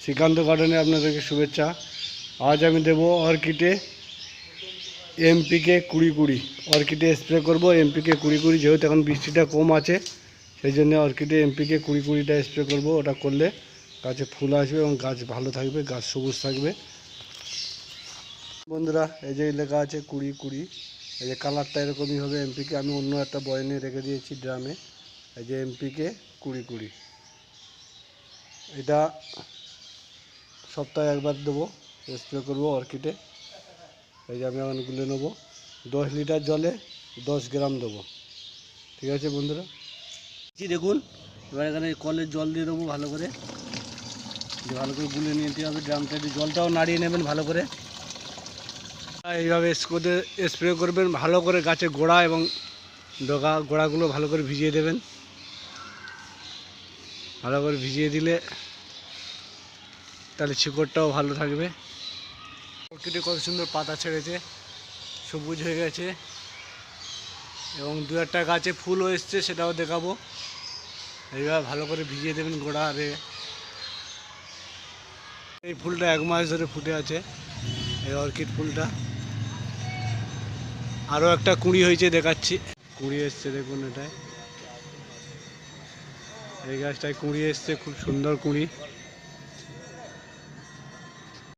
শ্রীকান্ত গার্ডেনে আপনাদেরকে শুভেচ্ছা। আজ আমি দেব অর্কিডে এমপিকে 20-20। অর্কিডে স্প্রে করব এমপিকে 20-20, যেহেতু এখন বৃষ্টিটা কম আছে সেই জন্য অর্কিডে এমপিকে 20-20টা স্প্রে করব। ওটা করলে গাছে ফুল আসবে এবং গাছ ভালো থাকবে, গাছ সবুজ থাকবে। বন্ধুরা, এই যে লেখা আছে 20-20, এই যে কালারটা এরকমই হবে। এমপিকে আমি অন্য একটা বয়ানে রেখে দিয়েছি ড্রামে। এই যে এমপিকে 20-20, এটা সপ্তাহে একবার দেবো, স্প্রে করবো অর্কিডে। এই যে আমি এখন গুলে নেবো, 10 লিটার জলে 10 গ্রাম দেবো। ঠিক আছে বন্ধুরা, দেখুন এবার এখানে কলের জল দিয়ে দেবো ভালো করে গুলে নিতে হবে ড্রামটা। জলটাও নাড়িয়ে নেবেন ভালো করে। এইভাবে স্প্রে করবেন ভালো করে, গাছের গোড়া এবং গোড়াগুলো ভালো করে ভিজিয়ে দেবেন। ভালো করে ভিজিয়ে দিলে তাহলে শিকড়টাও ভালো থাকবে। অর্কিডে কত সুন্দর পাতা ছেড়েছে, সবুজ হয়ে গেছে এবং 2-1টা গাছে ফুলও এসছে, সেটাও দেখাবো। এইভাবে ভালো করে ভিজিয়ে দেবেন গোড়া। আর এই ফুলটা 1 মাস ধরে ফুটে আছে, এই অর্কিড ফুলটা। আরও একটা কুঁড়ি হয়েছে, দেখাচ্ছি। কুঁড়ি এসছে দেখুন, এটায় এই গাছটায় কুঁড়ি এসছে, খুব সুন্দর কুঁড়ি।